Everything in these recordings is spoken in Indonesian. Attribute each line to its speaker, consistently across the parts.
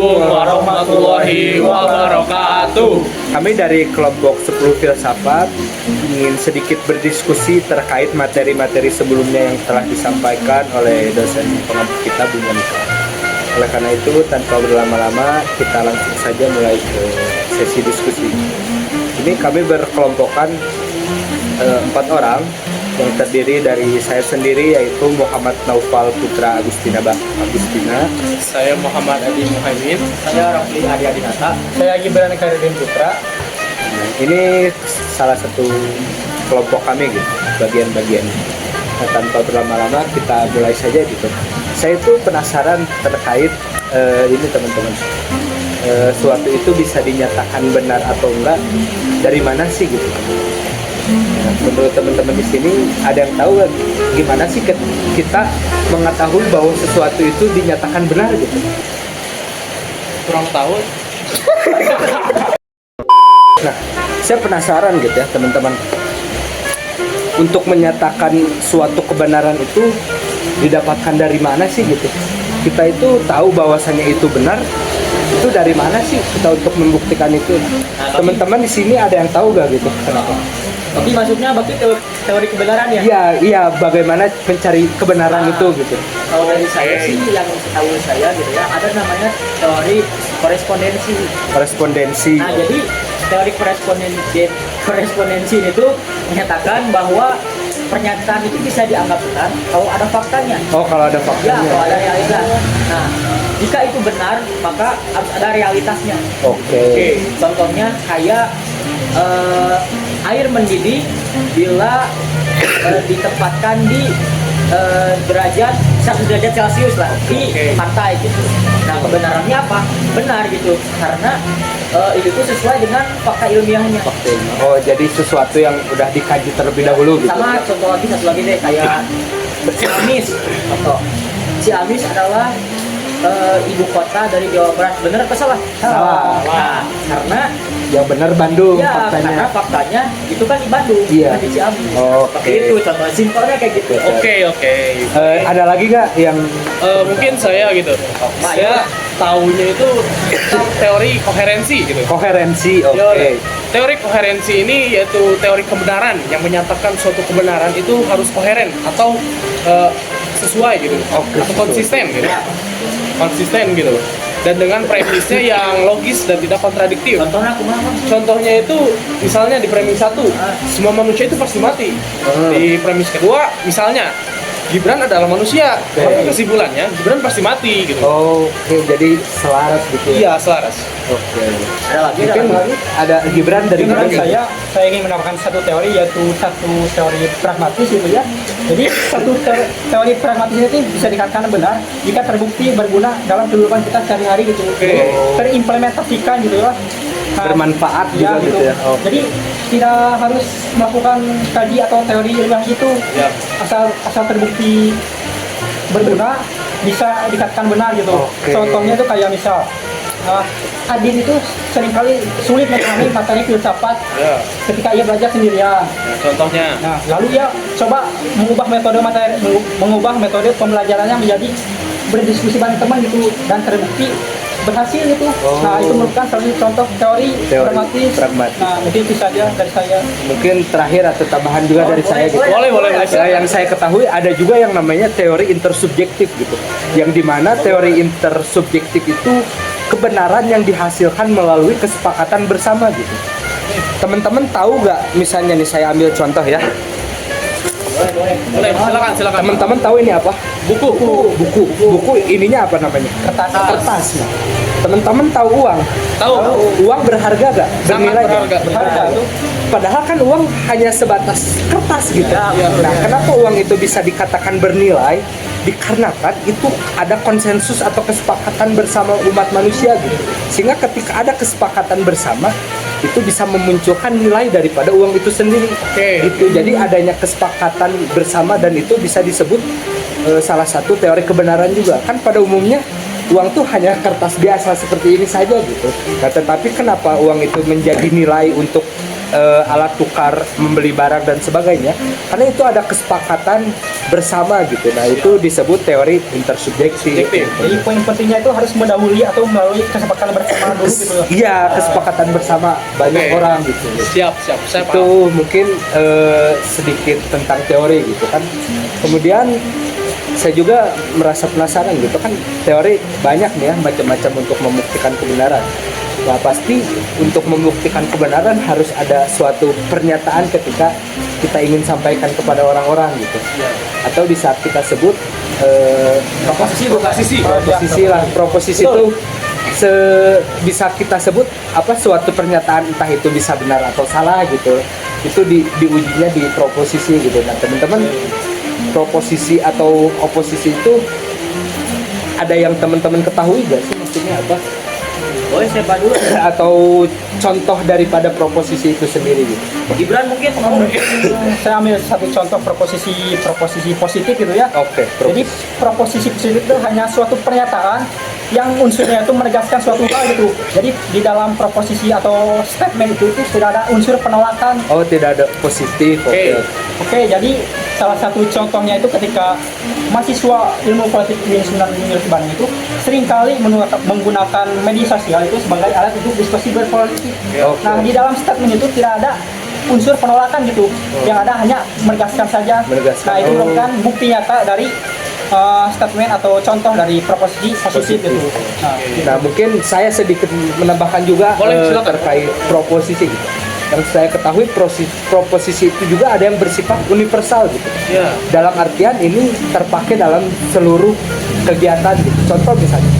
Speaker 1: Assalamualaikum warahmatullahi wabarakatuh.
Speaker 2: Kami dari kelompok 10 Filsafat ingin sedikit berdiskusi terkait materi-materi sebelumnya yang telah disampaikan oleh dosen pengampu kita Bu Monika. Oleh karena itu, tanpa berlama-lama, kita langsung saja mulai ke sesi diskusi. Ini kami berkelompokkan 4 orang yang terdiri dari saya sendiri, yaitu Muhammad Naufal Putra Agustina.
Speaker 1: Saya Muhammad Adi Muhaimin.
Speaker 3: Saya Rafli Adi Adinata. Saya Gibran Karidin Putra.
Speaker 2: Nah, ini salah satu kelompok kami gitu, bagian-bagian. Nah, tanpa berlama-lama kita mulai saja gitu. Saya itu penasaran terkait ini teman-teman. Suatu itu bisa dinyatakan benar atau enggak, dari mana sih gitu. Nah, menurut teman-teman di sini ada yang tahu gimana sih kita mengetahui bahwa sesuatu itu dinyatakan benar gitu?
Speaker 1: Kurang tahu.
Speaker 2: Nah, saya penasaran gitu ya teman-teman. Untuk menyatakan suatu kebenaran itu didapatkan dari mana sih gitu? Kita itu tahu bahwasannya itu benar, itu dari mana sih kita untuk membuktikan itu? Teman-teman di sini ada yang tahu gak gitu? Kenapa?
Speaker 3: Tapi maksudnya berarti teori kebenaran ya?
Speaker 2: Iya, bagaimana mencari kebenaran itu gitu.
Speaker 3: Kalau dari saya sih, yang tahu saya gitu ya, ada namanya teori korespondensi. Nah, jadi teori korespondensi itu menyatakan bahwa pernyataan itu bisa dianggap benar kalau ada faktanya.
Speaker 2: Oh, kalau ada
Speaker 3: Ya,
Speaker 2: faktanya.
Speaker 3: kalau ada realitas. Nah, jika itu benar, maka harus ada realitasnya.
Speaker 2: Oke.
Speaker 3: Contohnya kayak air mendidih bila ditempatkan di derajat 1 derajat Celcius lah di pantai gitu. Nah, kebenarannya apa? Benar gitu, karena itu tuh sesuai dengan fakta ilmiahnya.
Speaker 2: Oh, jadi sesuatu yang udah dikaji terlebih dahulu gitu.
Speaker 3: Sama contoh lagi, satu lagi deh, kayak Ciamis. Contoh, Ciamis adalah ibu kota dari Jawa Barat. Benar atau salah?
Speaker 2: Salah.
Speaker 3: Nah, karena
Speaker 2: Yang benar Bandung
Speaker 3: ya,
Speaker 2: faktanya.
Speaker 3: karena faktanya itu kan di Bandung,
Speaker 2: Iya.
Speaker 3: bukan di Ciamis.
Speaker 2: Oh,
Speaker 3: Seperti
Speaker 2: oke.
Speaker 3: itu contoh simpelnya kayak gitu.
Speaker 1: Oke.
Speaker 2: Ada lagi nggak yang
Speaker 1: Mungkin saya gitu. Saya tahunya itu tentang teori koherensi gitu.
Speaker 2: koherensi? Oke.
Speaker 1: Ya, teori koherensi ini yaitu teori kebenaran yang menyatakan suatu kebenaran itu harus koheren atau sesuai gitu,
Speaker 2: Oke,
Speaker 1: atau konsisten gitu, konsisten gitu. Dan dengan premisnya yang logis dan tidak kontradiktif.
Speaker 3: Contohnya aku mana?
Speaker 1: Contohnya itu misalnya di premis 1, semua manusia itu pasti mati. Di premis kedua, misalnya Gibran adalah manusia, maka kesimpulannya Gibran pasti mati gitu.
Speaker 2: Oh, oke. Jadi selaras gitu.
Speaker 1: Iya, selaras.
Speaker 2: Oke.
Speaker 3: Ada lagi,
Speaker 2: Mungkin ada Gibran dari
Speaker 4: Dengan
Speaker 2: mana?
Speaker 4: saya ingin menambahkan satu teori, yaitu satu teori pragmatis gitu ya. Jadi satu teori pragmatis itu bisa dikatakan benar jika terbukti berguna dalam kehidupan kita sehari-hari gitu. Jadi terimplementasikan gitu ya. Nah,
Speaker 2: Bermanfaat
Speaker 4: ya,
Speaker 2: juga gitu ya. Oh.
Speaker 4: Jadi tidak harus melakukan kaji atau teori ilmiah gitu.
Speaker 1: Ya.
Speaker 4: Asal terbukti berguna bisa dikatakan benar gitu.
Speaker 2: Oke.
Speaker 4: Contohnya itu kayak misal Adin itu seringkali sulit memahami materi filsafat
Speaker 1: Ya.
Speaker 4: ketika ia belajar sendirian.
Speaker 1: Nah, contohnya.
Speaker 4: Nah, lalu ia coba mengubah metode pembelajarannya menjadi berdiskusi bareng teman gitu, dan terbukti berhasil gitu.
Speaker 2: Oh.
Speaker 4: Nah, itu merupakan salah satu contoh teori pragmatis.
Speaker 2: pragmatis.
Speaker 4: Nah, mungkin itu saja dari saya.
Speaker 2: Mungkin terakhir atau tambahan juga dari saya gitu.
Speaker 1: Boleh.
Speaker 2: Ya, yang saya ketahui ada juga yang namanya teori intersubjektif gitu. Yang dimana teori intersubjektif itu kebenaran yang dihasilkan melalui kesepakatan bersama gitu. Teman-teman tahu nggak? Misalnya nih saya ambil contoh ya.
Speaker 1: Boleh, silakan.
Speaker 2: Teman-teman tahu ini apa? Buku ininya apa namanya? Kertas. Nah, teman-teman tahu uang?
Speaker 1: Tahu.
Speaker 2: Uang berharga gak?
Speaker 1: Sangat
Speaker 2: Bernilai nggak?
Speaker 1: berharga.
Speaker 2: Padahal kan uang hanya sebatas kertas gitu. Nah, kenapa uang itu bisa dikatakan bernilai? Dikarenakan itu ada konsensus atau kesepakatan bersama umat manusia gitu. Sehingga ketika ada kesepakatan bersama, itu bisa memunculkan nilai daripada uang itu sendiri. Gitu. Jadi adanya kesepakatan bersama dan itu bisa disebut salah satu teori kebenaran juga. Kan pada umumnya uang tuh hanya kertas biasa seperti ini saja gitu. Nah, tetapi kenapa uang itu menjadi nilai untuk alat tukar, membeli barang dan sebagainya? Karena itu ada kesepakatan bersama gitu. Nah, itu disebut teori intersubjektif.
Speaker 4: Jadi poin pentingnya itu harus mendahului atau melalui kesepakatan bersama dulu gitu.
Speaker 2: Iya, kesepakatan bersama banyak
Speaker 1: Oke.
Speaker 2: orang gitu.
Speaker 1: Siap, saya
Speaker 2: Itu
Speaker 1: paham.
Speaker 2: mungkin sedikit tentang teori gitu kan. Kemudian saya juga merasa penasaran gitu kan, teori banyak nih ya macam-macam untuk membuktikan kebenaran. Nah, pasti untuk membuktikan kebenaran harus ada suatu pernyataan ketika kita ingin sampaikan kepada orang-orang gitu. Atau di saat kita sebut proposisi itu bisa kita sebut apa suatu pernyataan, entah itu bisa benar atau salah gitu. Itu diujinya di proposisi gitu. Nah, teman-teman, proposisi atau oposisi itu ada yang teman-teman ketahui gak sih maksudnya apa?
Speaker 3: Boleh saya dulu.
Speaker 2: Atau contoh daripada proposisi itu sendiri gitu.
Speaker 3: Gibran mungkin
Speaker 4: Saya ambil satu contoh proposisi positif gitu ya.
Speaker 2: Oke,
Speaker 4: Jadi proposisi positif itu hanya suatu pernyataan yang unsurnya itu menegaskan suatu hal gitu. Jadi di dalam proposisi atau statement itu tidak ada unsur penolakan.
Speaker 2: oh, tidak ada positif. Oke.
Speaker 4: Oke, jadi salah satu contohnya itu ketika mahasiswa ilmu politik Universitas Bandung itu seringkali menggunakan media sosial itu sebagai alat untuk diskusi berpolitik.
Speaker 2: Oke.
Speaker 4: Nah, di dalam statement itu tidak ada unsur penolakan gitu. Yang ada hanya menegaskan saja.
Speaker 2: Menegaskan.
Speaker 4: Nah, itu
Speaker 2: Oh.
Speaker 4: merupakan bukti nyata dari statement atau contoh dari proposisi positif gitu.
Speaker 2: Nah, mungkin saya sedikit menambahkan juga
Speaker 1: Boleh, silakan.
Speaker 2: terkait proposisi gitu. Yang saya ketahui proposisi itu juga ada yang bersifat universal gitu.
Speaker 1: Ya.
Speaker 2: Dalam artian ini terpakai dalam seluruh kegiatan gitu. Contoh misalnya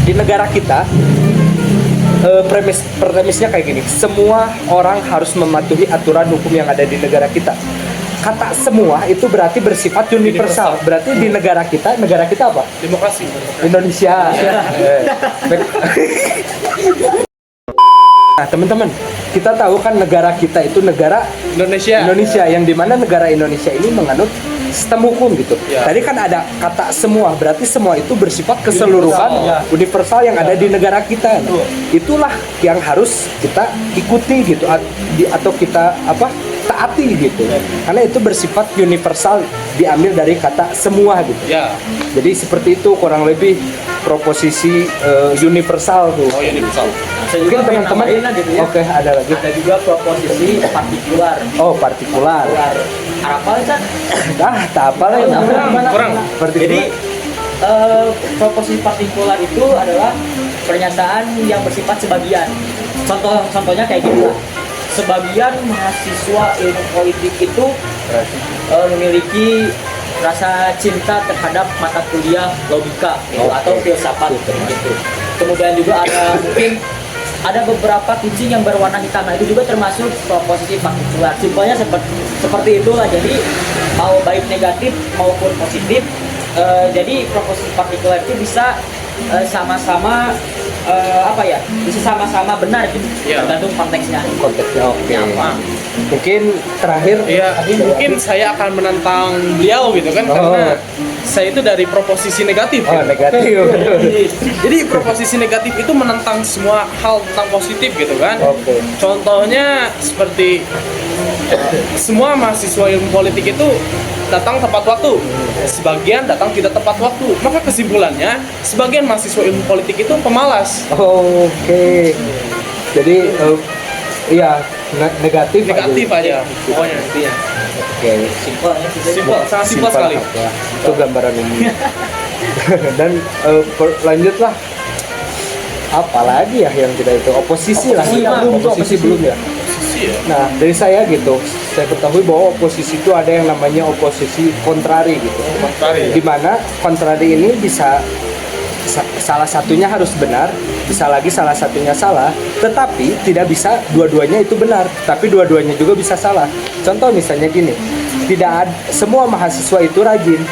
Speaker 2: di negara kita premisnya kayak gini, semua orang harus mematuhi aturan hukum yang ada di negara kita. Kata semua itu berarti bersifat universal. Berarti di negara kita apa?
Speaker 1: Demokrasi.
Speaker 2: Indonesia. Nah, teman-teman, kita tahu kan negara kita itu negara Indonesia yang dimana negara Indonesia ini menganut sistem hukum gitu.
Speaker 1: Ya.
Speaker 2: Tadi kan ada kata semua, berarti semua itu bersifat keseluruhan universal yang ada di negara kita. Itulah yang harus kita ikuti gitu atau kita taati gitu. Karena itu bersifat universal, diambil dari kata semua gitu.
Speaker 1: Ya.
Speaker 2: Jadi seperti itu kurang lebih proposisi universal tuh.
Speaker 1: Oh, universal.
Speaker 3: saya
Speaker 2: Mungkin
Speaker 3: juga pengen
Speaker 2: teman-teman
Speaker 3: nambahin lah gitu ya.
Speaker 2: Oke, ada lagi.
Speaker 3: Ada juga proposisi partikular.
Speaker 2: Oh, partikular.
Speaker 3: Apa kan?
Speaker 2: Tak apa lah.
Speaker 1: Kurang.
Speaker 3: Jadi proposisi partikular itu adalah pernyataan yang bersifat sebagian. Contohnya kayak gitu lah. Sebagian mahasiswa ilmu politik itu memiliki rasa cinta terhadap mata kuliah logika gitu, atau filsafat gitu. Kemudian juga ada beberapa kucing yang berwarna hitam. Nah, itu juga termasuk proposisi partikular. Simpelnya seperti itulah. Jadi mau baik negatif maupun positif. Jadi proposisi partikular itu bisa sama-sama bisa sama-sama benar gitu,
Speaker 1: Ya.
Speaker 3: tergantung konteksnya.
Speaker 2: Konteksnya oke.
Speaker 3: Apa?
Speaker 2: Mungkin terakhir
Speaker 1: Iya, mungkin saya akan menentang beliau gitu kan, karena saya itu dari proposisi negatif.
Speaker 2: oh
Speaker 1: gitu.
Speaker 2: negatif.
Speaker 1: Jadi proposisi negatif itu menentang semua hal tentang positif gitu kan.
Speaker 2: Oke.
Speaker 1: Contohnya seperti semua mahasiswa ilmu politik itu datang tepat waktu, sebagian datang tidak tepat waktu. Maka kesimpulannya, sebagian mahasiswa ilmu politik itu pemalas.
Speaker 2: Oke. Jadi iya negatif
Speaker 1: Aja, pokoknya intinya.
Speaker 2: Oke.
Speaker 1: Simpel, sangat simpel sekali.
Speaker 2: Ya, itu gambaran ini. Dan lanjutlah. Apalagi ya yang kita itu oposisi lah. Oposisi belum ya.
Speaker 1: Iya.
Speaker 2: Nah, dari saya gitu, saya ketahui bahwa oposisi itu ada yang namanya oposisi kontrari gitu.
Speaker 1: Kontrari.
Speaker 2: Di mana kontrari ini bisa salah satunya harus benar, bisa lagi salah satunya salah, tetapi tidak bisa dua-duanya itu benar, tapi dua-duanya juga bisa salah. Contoh misalnya gini, tidak ada, semua mahasiswa itu rajin.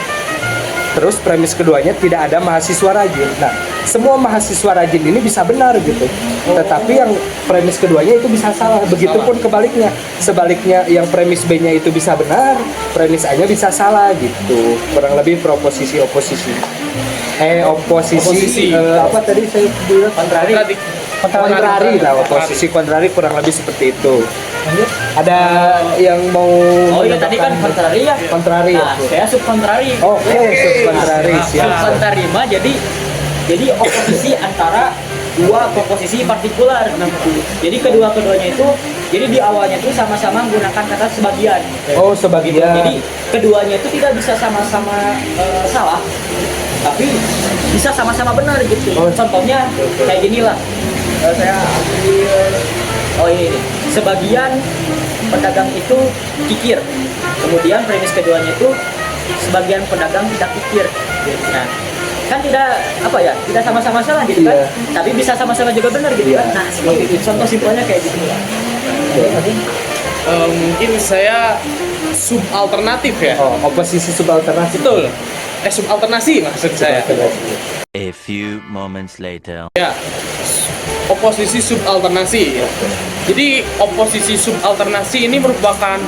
Speaker 2: Terus premis keduanya tidak ada mahasiswa rajin. Nah, semua mahasiswa rajin ini bisa benar gitu. Tetapi yang premis keduanya itu bisa salah. Begitupun kebaliknya. Sebaliknya yang premis B-nya itu bisa benar, premis A-nya bisa salah gitu. Kurang lebih oposisi.
Speaker 1: Oposisi.
Speaker 2: Apa tadi saya bilang?
Speaker 1: Kontradik.
Speaker 2: kontrari lah, oposisi kontrari kurang lebih seperti itu.
Speaker 4: Lanjut.
Speaker 2: Ada yang mau
Speaker 3: Oh iya tadi kan kontrari ya.
Speaker 2: kontrari ya.
Speaker 3: Nah, saya sub kontrari.
Speaker 2: Oke, sub kontrari
Speaker 3: Sub
Speaker 2: siap.
Speaker 3: kontrari mah jadi oposisi antara dua komposisi partikular. Jadi keduanya itu jadi di awalnya itu sama-sama menggunakan kata sebagian.
Speaker 2: Oh, sebagian.
Speaker 3: Jadi keduanya itu tidak bisa sama-sama salah, tapi bisa sama-sama benar gitu.
Speaker 2: Oh.
Speaker 3: Contohnya kayak gini lah. Saya ambil oh ini. Sebagian pedagang itu kikir. Kemudian premis keduanya itu sebagian pedagang tidak kikir. Nah, kan tidak apa ya, tidak sama-sama salah gitu kan.
Speaker 2: Iya.
Speaker 3: Tapi bisa sama-sama juga benar gitu
Speaker 2: Iya.
Speaker 3: kan. Nah, seperti itu. Contoh simpelnya kayak gitu lah.
Speaker 1: Mungkin saya subalternatif ya.
Speaker 2: Oh, oposisi subalternasi.
Speaker 1: Betul. Subalternasi maksud saya.
Speaker 5: A few moments later.
Speaker 1: Ya, oposisi subalternasi. Jadi oposisi subalternasi ini merupakan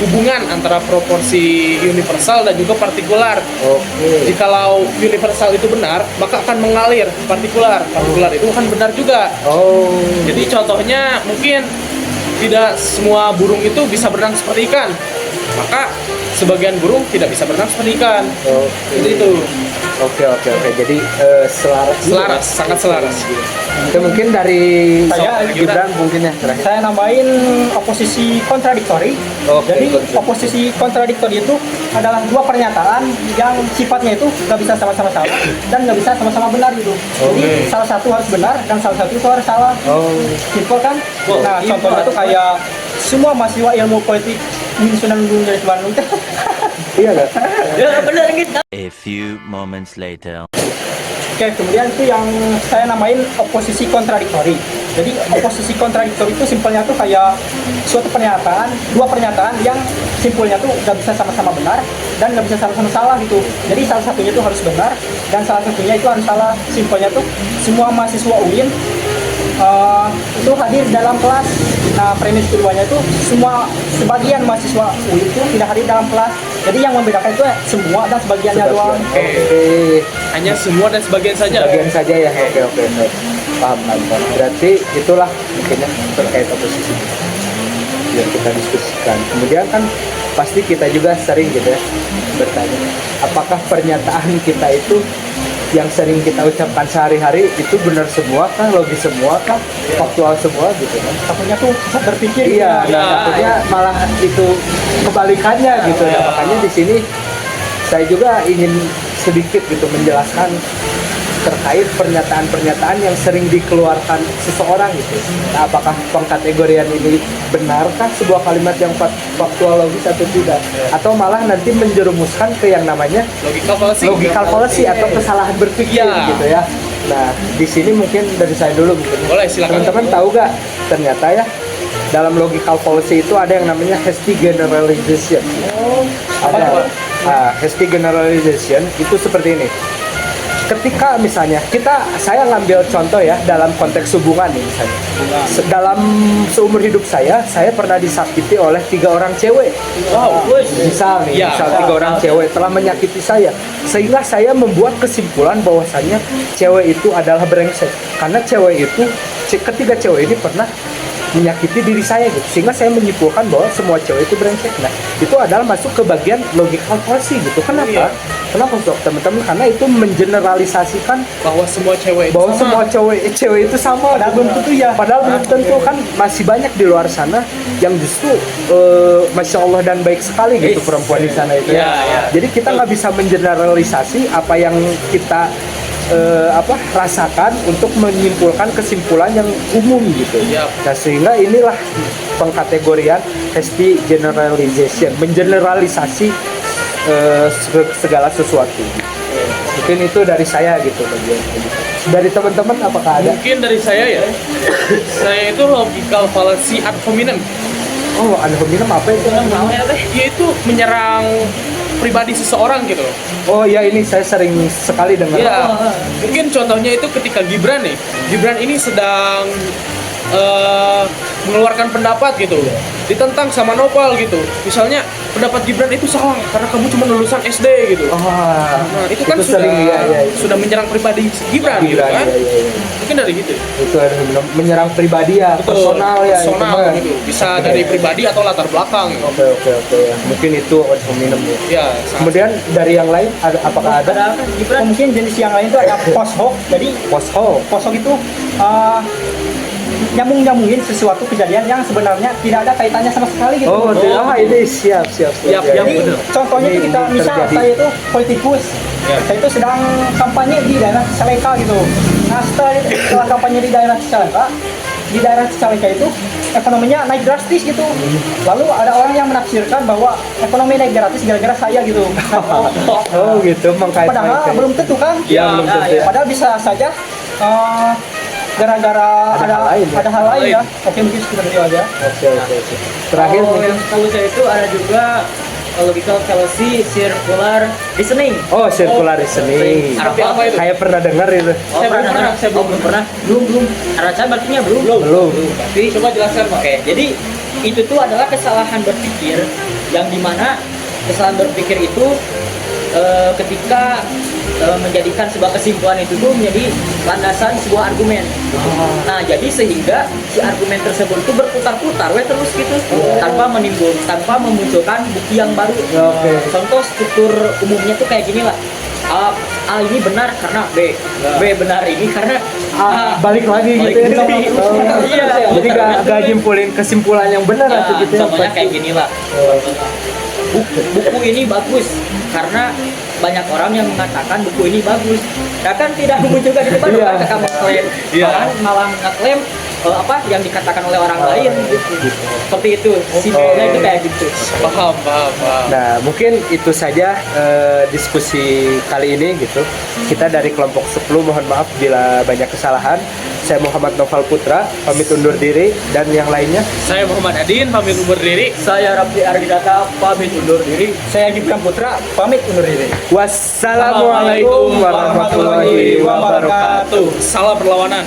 Speaker 1: hubungan antara proporsi universal dan juga partikular.
Speaker 2: Oke.
Speaker 1: Jikalau universal itu benar, maka akan mengalir partikular. Partikular itu akan benar juga.
Speaker 2: Oh.
Speaker 1: Jadi contohnya mungkin tidak semua burung itu bisa berenang seperti ikan. Maka sebagian burung tidak bisa berenang seperti ikan.
Speaker 2: Oke.
Speaker 1: Jadi itu
Speaker 2: Oke. Jadi selaras.
Speaker 1: selaras, sangat selaras.
Speaker 2: Itu mungkin dari
Speaker 4: Saya,
Speaker 2: Gibran mungkin ya terakhir.
Speaker 4: Saya nambahin oposisi kontradiktori.
Speaker 2: Oke,
Speaker 4: Jadi
Speaker 2: kontradiktori.
Speaker 4: oposisi kontradiktori itu adalah dua pernyataan yang sifatnya itu nggak bisa sama-sama salah dan nggak bisa sama-sama benar gitu. Jadi
Speaker 1: Oke.
Speaker 4: salah satu harus benar dan salah satu itu harus salah.
Speaker 2: Oh.
Speaker 4: Simpel kan?
Speaker 1: Oh,
Speaker 4: Nah,
Speaker 1: simpel.
Speaker 4: contohnya tuh kayak semua mahasiswa ilmu politik di Sunan Gunung Jaya Bandung teh.
Speaker 2: Iya nggak?
Speaker 3: Ya benar gitu.
Speaker 5: A few moments later.
Speaker 4: Oke, kemudian itu yang saya namain oposisi kontradiktori. Jadi oposisi kontradiktori itu simpelnya tuh kayak suatu pernyataan, dua pernyataan yang simpulnya tuh nggak bisa sama-sama benar dan nggak bisa sama-sama salah gitu. Jadi salah satunya itu harus benar dan salah satunya itu harus salah. Simpelnya tuh semua mahasiswa UIN itu hadir dalam kelas. Nah, premis keduanya itu sebagian mahasiswa UIN itu tidak hadir dalam kelas. Jadi yang membedakan itu semua dan sebagiannya doang.
Speaker 2: Oke.
Speaker 1: Hanya semua dan sebagian saja.
Speaker 2: Bagian saja ya. Oke. Paham. Berarti itulah mungkinnya terkait oposisi yang kita diskusikan. Kemudian kan pasti kita juga sering gitu ya bertanya, apakah pernyataan kita itu yang sering kita ucapkan sehari-hari itu benar semua kah, logis semua kah, faktual semua gitu kan?
Speaker 4: Takutnya tuh sesat berpikir.
Speaker 2: Iya,
Speaker 4: gitu.
Speaker 2: nah takutnya malah itu kebalikannya gitu. Nah, makanya di sini saya juga ingin sedikit gitu menjelaskan terkait pernyataan-pernyataan yang sering dikeluarkan seseorang gitu. Nah, apakah pengkategorian ini benarkah sebuah kalimat yang faktual logis atau tidak? Atau malah nanti menjerumuskan ke yang namanya logical fallacy atau kesalahan berpikir
Speaker 1: Iya.
Speaker 2: gitu ya. Nah, di sini mungkin dari saya dulu mungkin.
Speaker 1: Boleh, silakan.
Speaker 2: Teman-teman tahu gak ternyata ya dalam logical fallacy itu ada yang namanya hasty generalization. Ada hasty generalization itu seperti ini. Ketika misalnya saya ngambil contoh ya dalam konteks hubungan nih misalnya. Dalam seumur hidup saya pernah disakiti oleh 3 orang cewek.
Speaker 1: Wow.
Speaker 2: Misal nih,
Speaker 1: Ya.
Speaker 2: misal 3 orang cewek telah menyakiti saya, sehingga saya membuat kesimpulan bahwasanya cewek itu adalah brengsek. Karena cewek itu, ketiga cewek ini pernah menyakiti diri saya gitu, sehingga saya menyimpulkan bahwa semua cewek itu brengsek. Nah, itu adalah masuk ke bagian logical fallacy gitu. Kenapa?
Speaker 1: Iya.
Speaker 2: Kenapa sok teman-teman? Karena itu mengeneralisasikan
Speaker 1: Bahwa semua cewek itu
Speaker 2: bahwa
Speaker 1: sama.
Speaker 2: semua cewek itu sama.
Speaker 4: Padahal belum tentu ya.
Speaker 2: Padahal belum tentu kan, masih banyak di luar sana yang justru masya Allah dan baik sekali gitu perempuan di sana itu.
Speaker 1: Iya, iya.
Speaker 2: Jadi kita nggak bisa mengeneralisasi apa yang kita rasakan untuk menyimpulkan kesimpulan yang umum gitu.
Speaker 1: Yap.
Speaker 2: Nah, sehingga inilah pengkategorian hasty generalization, mengeneralisasi segala sesuatu. Mungkin itu dari saya gitu bagian. Dari teman-teman apakah ada?
Speaker 1: Mungkin dari saya ya. Saya itu logical fallacy ad hominem.
Speaker 2: Oh, ad hominem apa itu?
Speaker 3: Mau ya teh?
Speaker 1: Yaitu menyerang pribadi seseorang gitu.
Speaker 2: Oh ya, ini saya sering sekali dengar.
Speaker 1: Ya, mungkin contohnya itu ketika Gibran nih. Gibran ini sedang mengeluarkan pendapat gitu, ditentang sama Nopal gitu. Misalnya pendapat Gibran itu salah karena kamu cuma lulusan SD gitu.
Speaker 2: Ah,
Speaker 1: Nah, itu kan
Speaker 2: itu
Speaker 1: sudah
Speaker 2: sering, iya.
Speaker 1: sudah menyerang pribadi Gibran gitu kan.
Speaker 2: Iya.
Speaker 1: Mungkin dari gitu.
Speaker 2: Itu harus menyerang pribadi ya,
Speaker 1: Betul,
Speaker 2: personal ya. itu
Speaker 1: personal
Speaker 2: mah.
Speaker 1: gitu. Bisa dari pribadi atau latar belakang gitu.
Speaker 2: Oke ya. Mungkin itu hominem ya.
Speaker 1: Ya, sangat.
Speaker 2: Kemudian dari yang lain apakah ada
Speaker 3: Ada kan Gibran
Speaker 4: Mungkin jenis yang lain itu ada post hoc. Jadi
Speaker 2: post hoc?
Speaker 4: post hoc itu nyambungin sesuatu kejadian yang sebenarnya tidak ada kaitannya sama sekali gitu.
Speaker 2: Oh, ini siap.
Speaker 1: Siap,
Speaker 4: Jadi
Speaker 1: betul.
Speaker 4: contohnya itu kita
Speaker 2: Ini
Speaker 4: misal
Speaker 2: terjadi.
Speaker 4: saya itu politikus,
Speaker 1: Ya.
Speaker 4: saya itu sedang kampanye di daerah Cicalengka gitu. Nah setelah kampanye di daerah Cicalengka itu ekonominya naik drastis gitu. Lalu ada orang yang menafsirkan bahwa ekonomi naik gratis gara-gara saya gitu.
Speaker 2: Oh gitu, mengkait-kaitkan.
Speaker 4: Padahal belum tentu kan?
Speaker 2: Ya, belum tentu.
Speaker 4: Padahal bisa saja gara-gara
Speaker 2: Ada hal lain ya?
Speaker 4: ada hal lain ya. Oke mungkin sekitar itu aja.
Speaker 2: Oke. Terakhir
Speaker 3: Oh,
Speaker 2: mungkin.
Speaker 3: yang setahu saya itu ada juga logical fallacy, circular reasoning.
Speaker 2: Oh, circular reasoning.
Speaker 3: Apa itu?
Speaker 2: Saya pernah dengar itu.
Speaker 3: Oh, saya belum pernah. Belum. Aracan artinya belum.
Speaker 2: Belum.
Speaker 3: Tapi coba jelaskan, Pak. Oke, jadi itu tuh adalah kesalahan berpikir yang dimana kesalahan berpikir itu ketika menjadikan sebuah kesimpulan itu tuh menjadi landasan sebuah argumen. Nah, jadi sehingga si argumen tersebut itu berputar-putar terus gitu tanpa memunculkan bukti yang baru.
Speaker 2: Oke.
Speaker 3: Contoh struktur umumnya tuh kayak gini lah. A ini benar karena B benar ini karena A.
Speaker 2: Balik lagi gitu ya.
Speaker 3: Balik lagi.
Speaker 2: Oh,
Speaker 3: Iya.
Speaker 2: Jadi gak nyimpulin kesimpulan yang benar
Speaker 3: Ya,
Speaker 2: atau gitu ya.
Speaker 3: contohnya kayak gini lah. Buku ini bagus karena banyak orang yang mengatakan buku ini bagus. Nah kan tidak memunculkan di depan
Speaker 2: Iya.
Speaker 3: orang kakak mengklaim, malah ngeklaim apa yang dikatakan oleh orang lain gitu. Seperti itu. Simpelnya itu kayak gitu.
Speaker 1: Paham.
Speaker 2: Nah, mungkin itu saja diskusi kali ini gitu. Kita dari kelompok 10 mohon maaf bila banyak kesalahan. Saya Muhammad Noval Putra, pamit undur diri, dan yang lainnya.
Speaker 1: Saya Muhammad Adin, pamit undur diri.
Speaker 3: Saya Raffi Argidata pamit undur diri.
Speaker 4: Saya Gibran Putra pamit undur diri.
Speaker 2: Wassalamualaikum warahmatullahi wabarakatuh.
Speaker 1: Salam perlawanan.